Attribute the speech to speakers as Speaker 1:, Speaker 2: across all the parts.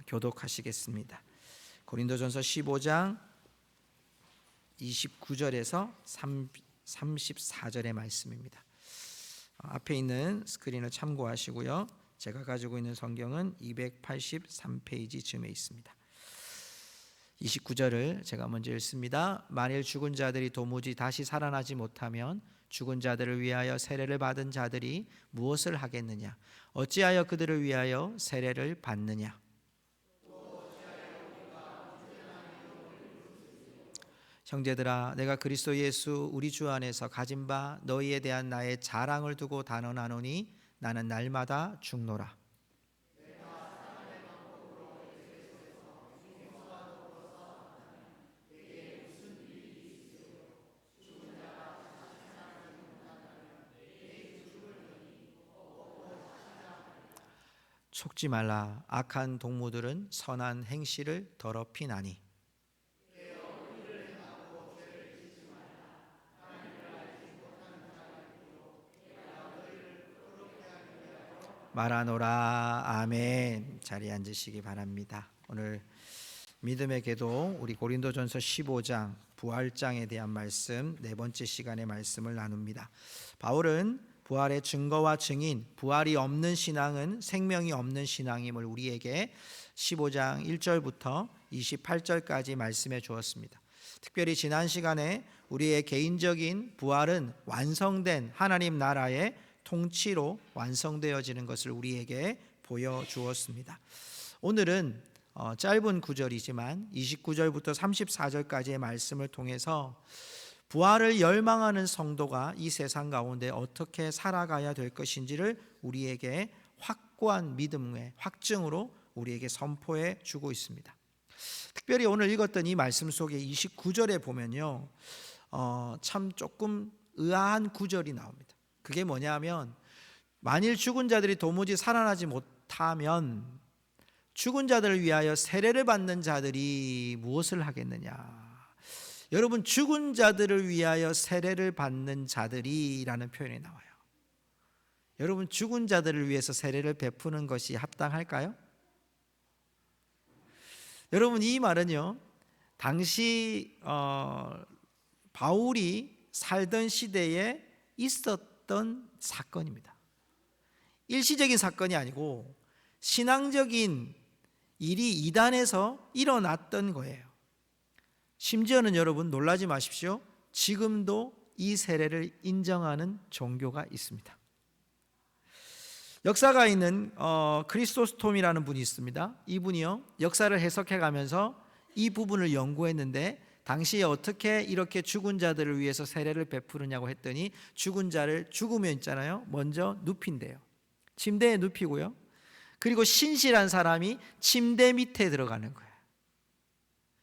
Speaker 1: 교독하시겠습니다. 고린도전서 15장 29절에서 34절의 말씀입니다. 앞에 있는 스크린을 참고하시고요. 제가 가지고 있는 성경은 283페이지쯤에 있습니다. 29절을 제가 먼저 읽습니다. 만일 죽은 자들이 도무지 다시 살아나지 못하면 죽은 자들을 위하여 세례를 받은 자들이 무엇을 하겠느냐? 어찌하여 그들을 위하여 세례를 받느냐? 형제들아, 내가 그리스도 예수 우리 주 안에서 가진 바 너희에 대한 나의 자랑을 두고 단언하노니 나는 날마다 죽노라. 속지 말라. 악한 동무들은 선한 행실을 더럽히나니. 말하노라. 아멘. 자리에 앉으시기 바랍니다. 오늘 믿음의 계도 우리 고린도전서 15장 부활장에 대한 말씀 네 번째 시간의 말씀을 나눕니다. 바울은 부활의 증거와 증인, 부활이 없는 신앙은 생명이 없는 신앙임을 우리에게 15장 1절부터 28절까지 말씀해 주었습니다. 특별히 지난 시간에 우리의 개인적인 부활은 완성된 하나님 나라의 통치로 완성되어지는 것을 우리에게 보여주었습니다. 오늘은 짧은 구절이지만 29절부터 34절까지의 말씀을 통해서 부활을 열망하는 성도가 이 세상 가운데 어떻게 살아가야 될 것인지를 우리에게 확고한 믿음의 확증으로 우리에게 선포해 주고 있습니다. 특별히 오늘 읽었던 이 말씀 속에 29절에 보면요, 참 조금 의아한 구절이 나옵니다. 그게 뭐냐면, 만일 죽은 자들이 도무지 살아나지 못하면 죽은 자들을 위하여 세례를 받는 자들이 무엇을 하겠느냐? 여러분, 죽은 자들을 위하여 세례를 받는 자들이라는 표현이 나와요. 여러분, 죽은 자들을 위해서 세례를 베푸는 것이 합당할까요? 여러분, 이 말은요, 당시 바울이 살던 시대에 있었던 사건입니다. 일시적인 사건이 아니고 신앙적인 일이 이단에서 일어났던 거예요. 심지어는 여러분 놀라지 마십시오. 지금도 이 세례를 인정하는 종교가 있습니다. 역사가 있는 크리소스톰이라는 분이 있습니다. 이분이요, 역사를 해석해 가면서 이 부분을 연구했는데, 당시에 어떻게 이렇게 죽은 자들을 위해서 세례를 베푸느냐고 했더니, 죽은 자를 죽으면 있잖아요, 먼저 눕힌대요. 침대에 눕히고요, 그리고 신실한 사람이 침대 밑에 들어가는 거예요.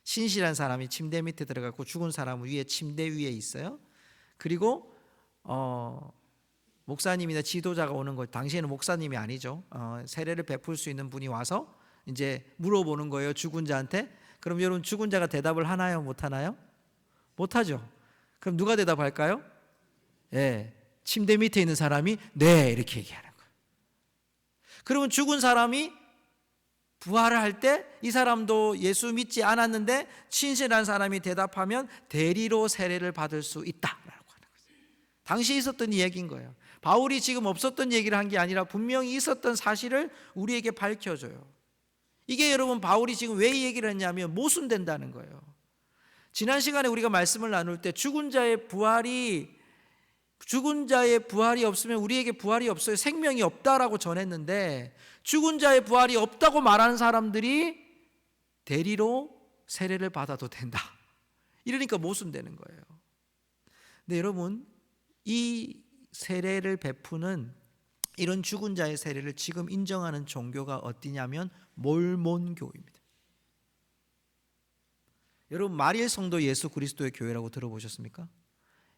Speaker 1: 신실한 사람이 침대 밑에 들어가고 죽은 사람은 위에 침대 위에 있어요. 그리고 목사님이나 지도자가 오는 거, 당시에는 목사님이 아니죠. 세례를 베풀 수 있는 분이 와서 이제 물어보는 거예요, 죽은 자한테. 그럼 여러분, 죽은 자가 대답을 하나요, 못 하나요? 못 하죠. 그럼 누가 대답할까요? 예, 침대 밑에 있는 사람이 네, 이렇게 얘기하는 거예요. 그러면 죽은 사람이 부활을 할 때 이 사람도 예수 믿지 않았는데 신실한 사람이 대답하면 대리로 세례를 받을 수 있다라고 하는 거죠. 당시 있었던 이야기인 거예요. 바울이 지금 없었던 얘기를 한 게 아니라 분명히 있었던 사실을 우리에게 밝혀줘요. 이게 여러분, 바울이 지금 왜 이 얘기를 했냐면 모순된다는 거예요. 지난 시간에 우리가 말씀을 나눌 때 죽은 자의 부활이 없으면 우리에게 부활이 없어요, 생명이 없다라고 전했는데, 죽은 자의 부활이 없다고 말하는 사람들이 대리로 세례를 받아도 된다, 이러니까 모순되는 거예요. 근데 여러분, 이 세례를 베푸는 이런 죽은 자의 세례를 지금 인정하는 종교가 어디냐면 몰몬교입니다. 여러분, 마리엘 성도 예수 그리스도의 교회라고 들어보셨습니까?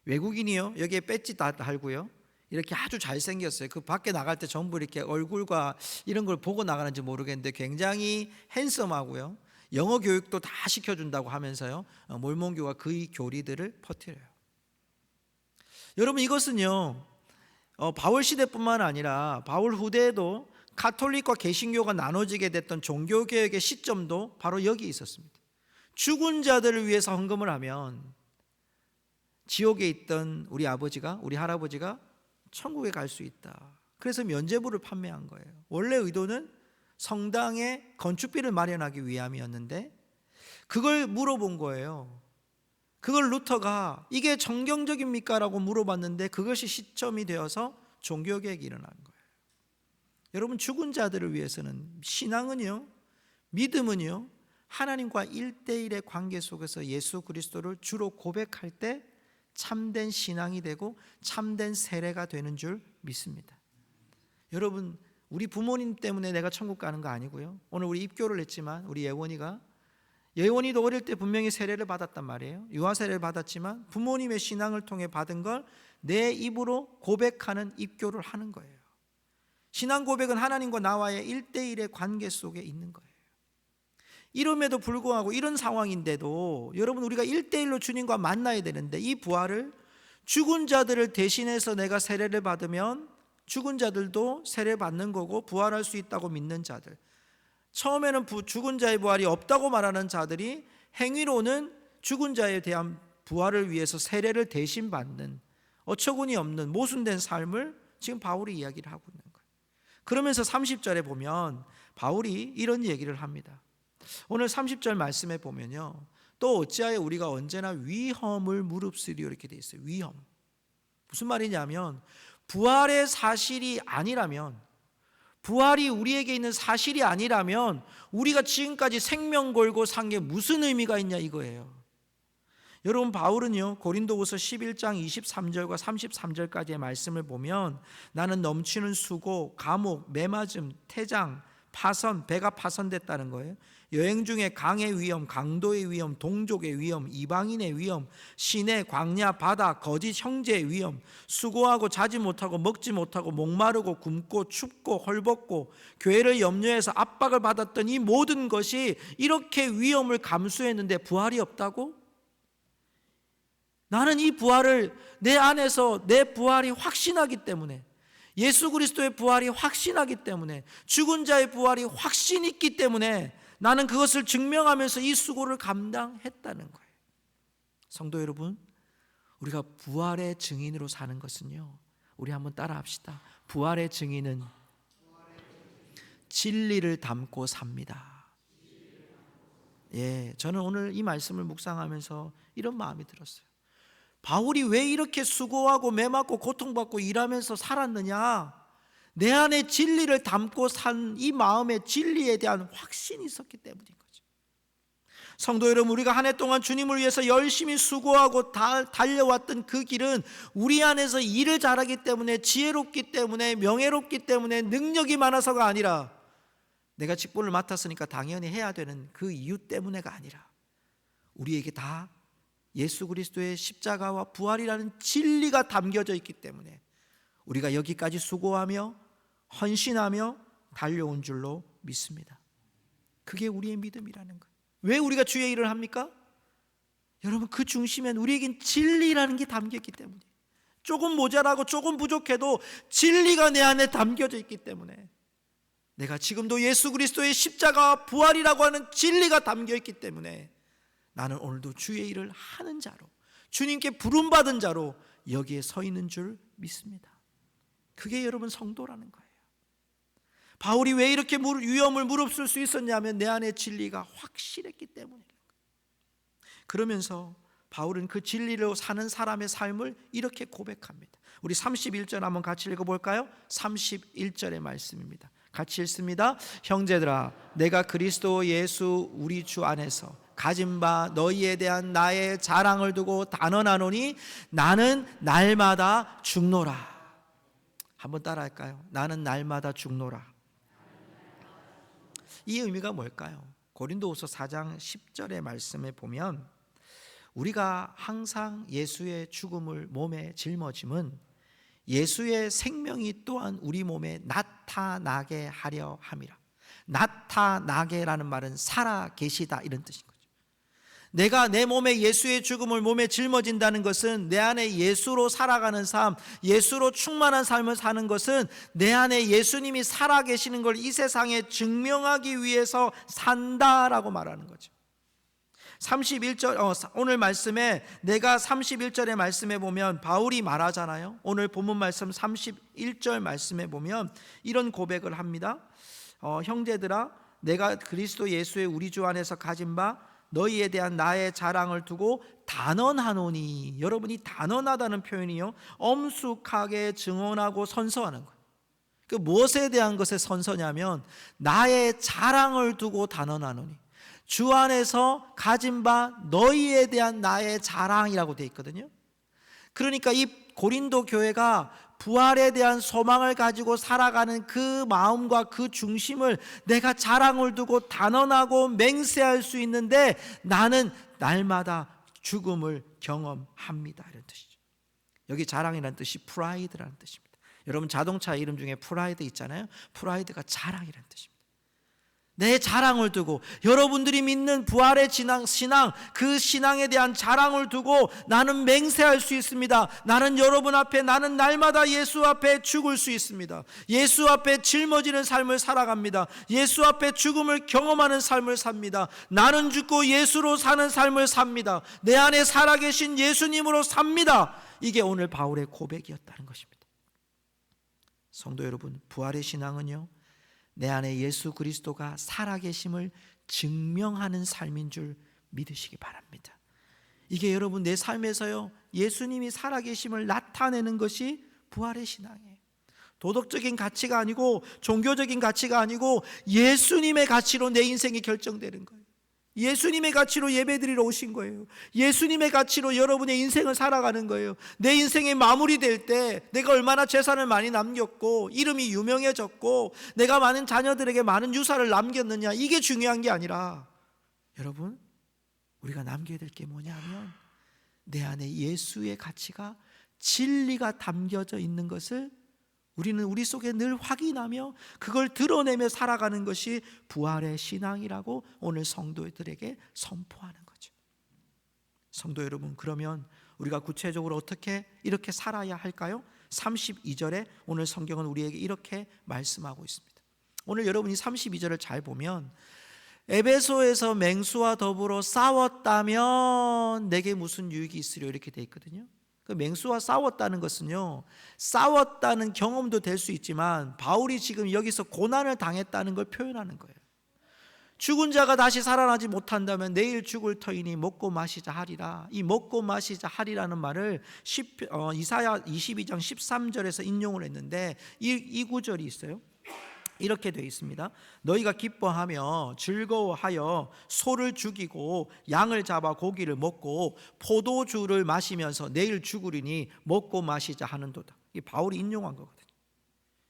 Speaker 1: 외국인이요, 여기에 배지 다 달고요, 이렇게 아주 잘생겼어요. 그 밖에 나갈 때 전부 이렇게 얼굴과 이런 걸 보고 나가는지 모르겠는데 굉장히 핸섬하고요, 영어 교육도 다 시켜준다고 하면서요, 몰몬교가 그 교리들을 퍼뜨려요. 여러분, 이것은요, 바울 시대뿐만 아니라 바울 후대에도 가톨릭과 개신교가 나눠지게 됐던 종교개혁의 시점도 바로 여기 있었습니다. 죽은 자들을 위해서 헌금을 하면 지옥에 있던 우리 아버지가, 우리 할아버지가 천국에 갈 수 있다. 그래서 면죄부를 판매한 거예요. 원래 의도는 성당에 건축비를 마련하기 위함이었는데 그걸 물어본 거예요. 그걸 루터가 이게 정경적입니까? 라고 물어봤는데 그것이 시점이 되어서 종교개혁이 일어난 거예요. 여러분, 죽은 자들을 위해서는 신앙은요, 믿음은요, 하나님과 1대1의 관계 속에서 예수 그리스도를 주로 고백할 때 참된 신앙이 되고 참된 세례가 되는 줄 믿습니다. 여러분, 우리 부모님 때문에 내가 천국 가는 거 아니고요. 오늘 우리 입교를 했지만 우리 예원이도 어릴 때 분명히 세례를 받았단 말이에요. 유아 세례를 받았지만 부모님의 신앙을 통해 받은 걸 내 입으로 고백하는 입교를 하는 거예요. 신앙 고백은 하나님과 나와의 1대1의 관계 속에 있는 거예요. 이름에도 불구하고 이런 상황인데도 여러분, 우리가 1대1로 주님과 만나야 되는데 이 부활을 죽은 자들을 대신해서 내가 세례를 받으면 죽은 자들도 세례 받는 거고 부활할 수 있다고 믿는 자들, 처음에는 죽은 자의 부활이 없다고 말하는 자들이 행위로는 죽은 자에 대한 부활을 위해서 세례를 대신 받는 어처구니 없는 모순된 삶을 지금 바울이 이야기를 하고 있는 거예요. 그러면서 30절에 보면 바울이 이런 얘기를 합니다. 오늘 30절 말씀에 보면요, 또 어찌하여 우리가 언제나 위험을 무릅쓰리요 이렇게 돼 있어요. 위험. 무슨 말이냐면 부활의 사실이 아니라면, 부활이 우리에게 있는 사실이 아니라면 우리가 지금까지 생명 걸고 산 게 무슨 의미가 있냐 이거예요. 여러분, 바울은요 고린도후서 11장 23절과 33절까지의 말씀을 보면 나는 넘치는 수고, 감옥, 매맞음, 태장, 파선, 배가 파선됐다는 거예요. 여행 중에 강의 위험, 강도의 위험, 동족의 위험, 이방인의 위험, 시내, 광야, 바다, 거짓 형제의 위험, 수고하고 자지 못하고 먹지 못하고 목마르고 굶고 춥고 헐벗고 교회를 염려해서 압박을 받았던 이 모든 것이 이렇게 위험을 감수했는데 부활이 없다고? 나는 이 부활을 내 안에서 내 부활이 확신하기 때문에, 예수 그리스도의 부활이 확신하기 때문에, 죽은 자의 부활이 확신 있기 때문에 나는 그것을 증명하면서 이 수고를 감당했다는 거예요. 성도 여러분, 우리가 부활의 증인으로 사는 것은요, 우리 한번 따라합시다. 부활의 증인은 진리를 담고 삽니다. 예, 저는 오늘 이 말씀을 묵상하면서 이런 마음이 들었어요. 바울이 왜 이렇게 수고하고 매맞고 고통받고 일하면서 살았느냐? 내 안에 진리를 담고 산 이 마음의 진리에 대한 확신이 있었기 때문인 거죠. 성도 여러분, 우리가 한 해 동안 주님을 위해서 열심히 수고하고 달려왔던 그 길은 우리 안에서 일을 잘하기 때문에, 지혜롭기 때문에, 명예롭기 때문에, 능력이 많아서가 아니라 내가 직분을 맡았으니까 당연히 해야 되는 그 이유 때문에가 아니라 우리에게 다 예수 그리스도의 십자가와 부활이라는 진리가 담겨져 있기 때문에 우리가 여기까지 수고하며 헌신하며 달려온 줄로 믿습니다. 그게 우리의 믿음이라는 거예요. 왜 우리가 주의 일을 합니까? 여러분, 그 중심엔 우리에겐 진리라는 게 담겨있기 때문에, 조금 모자라고 조금 부족해도 진리가 내 안에 담겨져 있기 때문에, 내가 지금도 예수 그리스도의 십자가와 부활이라고 하는 진리가 담겨있기 때문에 나는 오늘도 주의 일을 하는 자로, 주님께 부름받은 자로 여기에 서 있는 줄 믿습니다. 그게 여러분 성도라는 거예요. 바울이 왜 이렇게 위험을 무릅쓸 수 있었냐면 내 안에 진리가 확실했기 때문이에요. 그러면서 바울은 그 진리로 사는 사람의 삶을 이렇게 고백합니다. 우리 31절 한번 같이 읽어볼까요? 31절의 말씀입니다. 같이 읽습니다. 형제들아, 내가 그리스도 예수 우리 주 안에서 가진 바 너희에 대한 나의 자랑을 두고 단언하노니 나는 날마다 죽노라. 한번 따라할까요? 나는 날마다 죽노라. 이 의미가 뭘까요? 고린도후서 4장 10절의 말씀에 보면 우리가 항상 예수의 죽음을 몸에 짊어짐은 예수의 생명이 또한 우리 몸에 나타나게 하려 함이라. 나타나게라는 말은 살아 계시다 이런 뜻인 거죠. 내가 내 몸에 예수의 죽음을 몸에 짊어진다는 것은 내 안에 예수로 살아가는 삶, 예수로 충만한 삶을 사는 것은 내 안에 예수님이 살아계시는 걸 이 세상에 증명하기 위해서 산다라고 말하는 거죠. 31절 오늘 말씀에 내가 31절의 말씀에 보면 바울이 말하잖아요. 오늘 본문 말씀 31절 말씀에 보면 이런 고백을 합니다. 형제들아, 내가 그리스도 예수의 우리 주 안에서 가진 바 너희에 대한 나의 자랑을 두고 단언하노니, 여러분이 단언하다는 표현이요, 엄숙하게 증언하고 선서하는 거예요. 그 무엇에 대한 것에 선서냐면 나의 자랑을 두고 단언하노니, 주 안에서 가진 바 너희에 대한 나의 자랑이라고 되어 있거든요. 그러니까 이 고린도 교회가 부활에 대한 소망을 가지고 살아가는 그 마음과 그 중심을 내가 자랑을 두고 단언하고 맹세할 수 있는데 나는 날마다 죽음을 경험합니다, 이런 뜻이죠. 여기 자랑이라는 뜻이 프라이드라는 뜻입니다. 여러분 자동차 이름 중에 프라이드 있잖아요. 프라이드가 자랑이라는 뜻입니다. 내 자랑을 두고, 여러분들이 믿는 부활의 신앙, 그 신앙에 대한 자랑을 두고 나는 맹세할 수 있습니다. 나는 여러분 앞에, 나는 날마다 예수 앞에 죽을 수 있습니다. 예수 앞에 짊어지는 삶을 살아갑니다. 예수 앞에 죽음을 경험하는 삶을 삽니다. 나는 죽고 예수로 사는 삶을 삽니다. 내 안에 살아계신 예수님으로 삽니다. 이게 오늘 바울의 고백이었다는 것입니다. 성도 여러분, 부활의 신앙은요, 내 안에 예수 그리스도가 살아계심을 증명하는 삶인 줄 믿으시기 바랍니다. 이게 여러분 내 삶에서요, 예수님이 살아계심을 나타내는 것이 부활의 신앙이에요. 도덕적인 가치가 아니고 종교적인 가치가 아니고 예수님의 가치로 내 인생이 결정되는 거예요. 예수님의 가치로 예배드리러 오신 거예요. 예수님의 가치로 여러분의 인생을 살아가는 거예요. 내 인생이 마무리될 때 내가 얼마나 재산을 많이 남겼고 이름이 유명해졌고 내가 많은 자녀들에게 많은 유산을 남겼느냐, 이게 중요한 게 아니라, 여러분, 우리가 남겨야 될 게 뭐냐면 내 안에 예수의 가치가, 진리가 담겨져 있는 것을 우리는 우리 속에 늘 확인하며 그걸 드러내며 살아가는 것이 부활의 신앙이라고 오늘 성도들에게 선포하는 거죠. 성도 여러분, 그러면 우리가 구체적으로 어떻게 이렇게 살아야 할까요? 32절에 오늘 성경은 우리에게 이렇게 말씀하고 있습니다. 오늘 여러분이 32절을 잘 보면 에베소에서 맹수와 더불어 싸웠다면 내게 무슨 유익이 있으려, 이렇게 돼 있거든요. 그 맹수와 싸웠다는 것은요, 싸웠다는 경험도 될 수 있지만 바울이 지금 여기서 고난을 당했다는 걸 표현하는 거예요. 죽은 자가 다시 살아나지 못한다면 내일 죽을 터이니 먹고 마시자 하리라. 이 먹고 마시자 하리라는 말을 이사야 22장 13절에서 인용을 했는데 이 구절이 있어요. 이렇게 되어 있습니다. 너희가 기뻐하며 즐거워하여 소를 죽이고 양을 잡아 고기를 먹고 포도주를 마시면서 내일 죽으리니 먹고 마시자 하는도다. 이 바울이 인용한 거거든요.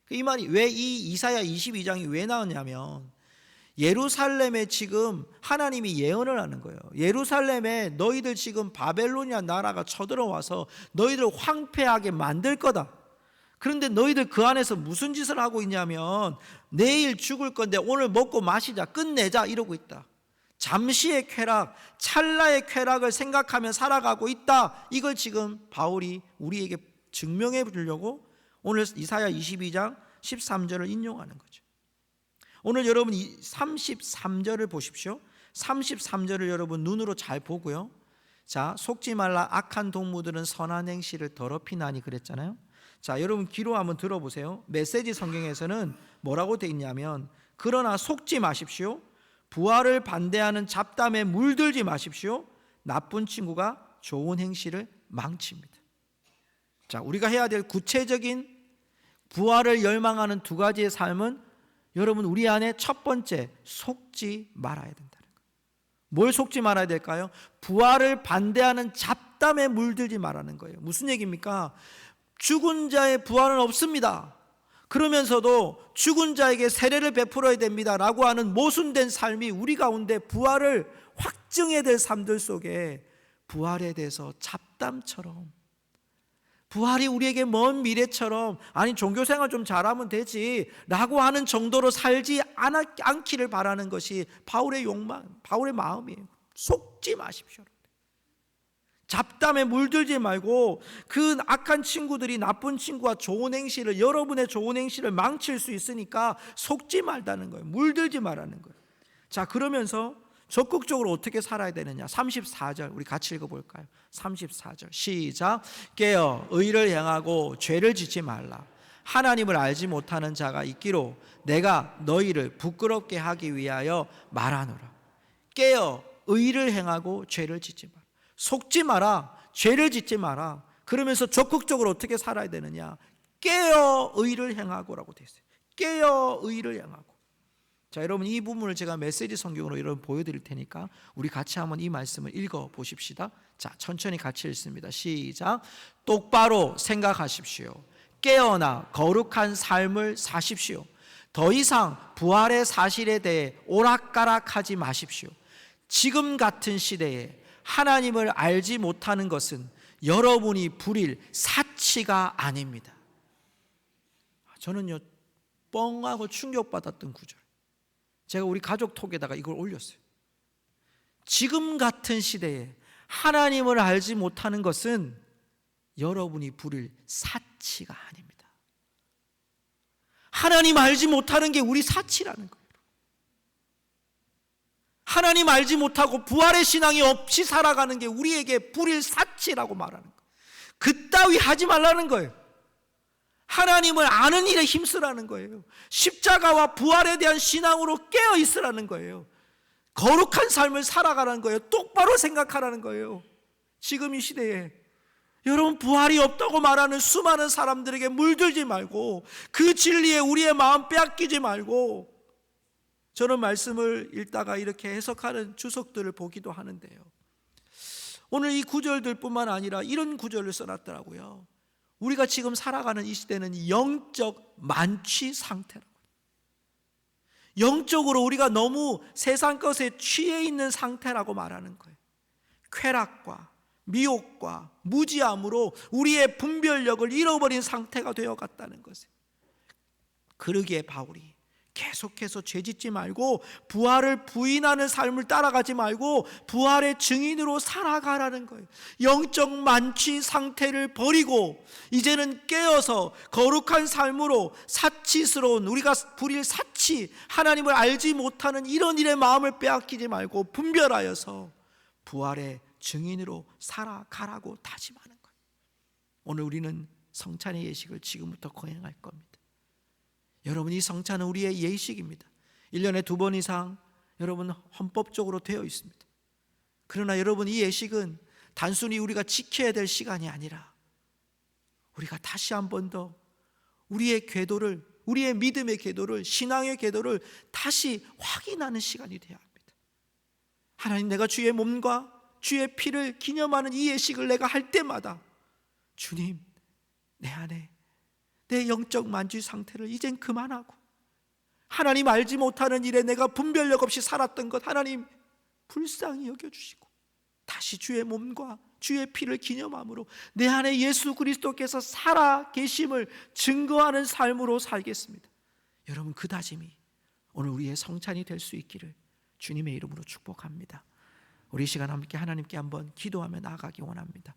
Speaker 1: 이 말이 왜 이 이사야 22장이 왜 나왔냐면 예루살렘에 지금 하나님이 예언을 하는 거예요. 예루살렘에 너희들 지금 바벨로니아 나라가 쳐들어와서 너희들 황폐하게 만들 거다. 그런데 너희들 그 안에서 무슨 짓을 하고 있냐면 내일 죽을 건데 오늘 먹고 마시자, 끝내자, 이러고 있다. 잠시의 쾌락, 찰나의 쾌락을 생각하며 살아가고 있다. 이걸 지금 바울이 우리에게 증명해 주려고 오늘 이사야 22장 13절을 인용하는 거죠. 오늘 여러분 33절을 보십시오. 33절을 여러분 눈으로 잘 보고요. 자, 속지 말라, 악한 동무들은 선한 행실을 더럽히나니 그랬잖아요. 자, 여러분 귀로 한번 들어보세요. 메시지 성경에서는 뭐라고 돼 있냐면, 그러나 속지 마십시오. 부활을 반대하는 잡담에 물들지 마십시오. 나쁜 친구가 좋은 행실을 망칩니다. 자, 우리가 해야 될 구체적인 부활을 열망하는 두 가지의 삶은 여러분 우리 안에 첫 번째, 속지 말아야 된다는 거예요. 뭘 속지 말아야 될까요? 부활을 반대하는 잡담에 물들지 말라는 거예요. 무슨 얘기입니까? 죽은 자의 부활은 없습니다. 그러면서도 죽은 자에게 세례를 베풀어야 됩니다 라고 하는 모순된 삶이 우리 가운데 부활을 확증해야 될 삶들 속에 부활에 대해서 잡담처럼, 부활이 우리에게 먼 미래처럼, 아니 종교생활 좀 잘하면 되지 라고 하는 정도로 살지 않기를 바라는 것이 바울의 욕망, 바울의 마음이에요. 속지 마십시오. 잡담에 물들지 말고 그 악한 친구들이 나쁜 친구와 좋은 행실을, 여러분의 좋은 행실을 망칠 수 있으니까 속지 말다는 거예요. 물들지 말라는 거예요. 자, 그러면서 적극적으로 어떻게 살아야 되느냐? 34절 우리 같이 읽어볼까요? 34절 시작. 깨어 의를 행하고 죄를 짓지 말라. 하나님을 알지 못하는 자가 있기로 내가 너희를 부끄럽게 하기 위하여 말하노라. 깨어 의를 행하고 죄를 짓지 마라. 속지 마라. 죄를 짓지 마라. 그러면서 적극적으로 어떻게 살아야 되느냐? 깨어 의를 행하고라고 되어 있어요. 깨어 의를 행하고. 자, 여러분 이 부분을 제가 메시지 성경으로 여러분 보여드릴 테니까 우리 같이 한번 이 말씀을 읽어 보십시다. 자, 천천히 같이 읽습니다. 시작. 똑바로 생각하십시오. 깨어나 거룩한 삶을 사십시오. 더 이상 부활의 사실에 대해 오락가락하지 마십시오. 지금 같은 시대에 하나님을 알지 못하는 것은 여러분이 부릴 사치가 아닙니다. 저는요 뻥하고 충격받았던 구절, 제가 우리 가족 톡에다가 이걸 올렸어요. 지금 같은 시대에 하나님을 알지 못하는 것은 여러분이 부릴 사치가 아닙니다. 하나님 알지 못하는 게 우리 사치라는 거예요. 하나님 알지 못하고 부활의 신앙이 없이 살아가는 게 우리에게 부릴 사치라고 말하는 거예요. 그따위 하지 말라는 거예요. 하나님을 아는 일에 힘쓰라는 거예요. 십자가와 부활에 대한 신앙으로 깨어 있으라는 거예요. 거룩한 삶을 살아가라는 거예요. 똑바로 생각하라는 거예요. 지금 이 시대에 여러분 부활이 없다고 말하는 수많은 사람들에게 물들지 말고 그 진리에 우리의 마음 빼앗기지 말고, 저는 말씀을 읽다가 이렇게 해석하는 주석들을 보기도 하는데요, 오늘 이 구절들 뿐만 아니라 이런 구절을 써놨더라고요. 우리가 지금 살아가는 이 시대는 영적 만취 상태라고. 영적으로 우리가 너무 세상 것에 취해 있는 상태라고 말하는 거예요. 쾌락과 미혹과 무지함으로 우리의 분별력을 잃어버린 상태가 되어갔다는 것이에요. 그러기에 바울이 계속해서 죄짓지 말고 부활을 부인하는 삶을 따라가지 말고 부활의 증인으로 살아가라는 거예요. 영적 만취 상태를 버리고 이제는 깨어서 거룩한 삶으로 사치스러운, 우리가 부릴 사치, 하나님을 알지 못하는 이런 일에 마음을 빼앗기지 말고 분별하여서 부활의 증인으로 살아가라고 다짐하는 거예요. 오늘 우리는 성찬의 예식을 지금부터 거행할 겁니다. 여러분, 이 성찬은 우리의 예식입니다. 1년에 2번 이상 여러분 헌법적으로 되어 있습니다. 그러나 여러분, 이 예식은 단순히 우리가 지켜야 될 시간이 아니라 우리가 다시 한 번 더 우리의 궤도를, 우리의 믿음의 궤도를, 신앙의 궤도를 다시 확인하는 시간이 되어야 합니다. 하나님, 내가 주의 몸과 주의 피를 기념하는 이 예식을 내가 할 때마다 주님, 내 안에 내 영적 만취 상태를 이젠 그만하고 하나님 알지 못하는 일에 내가 분별력 없이 살았던 것 하나님 불쌍히 여겨주시고 다시 주의 몸과 주의 피를 기념함으로 내 안에 예수 그리스도께서 살아 계심을 증거하는 삶으로 살겠습니다. 여러분, 그 다짐이 오늘 우리의 성찬이 될 수 있기를 주님의 이름으로 축복합니다. 우리 이 시간 함께 하나님께 한번 기도하며 나아가기 원합니다.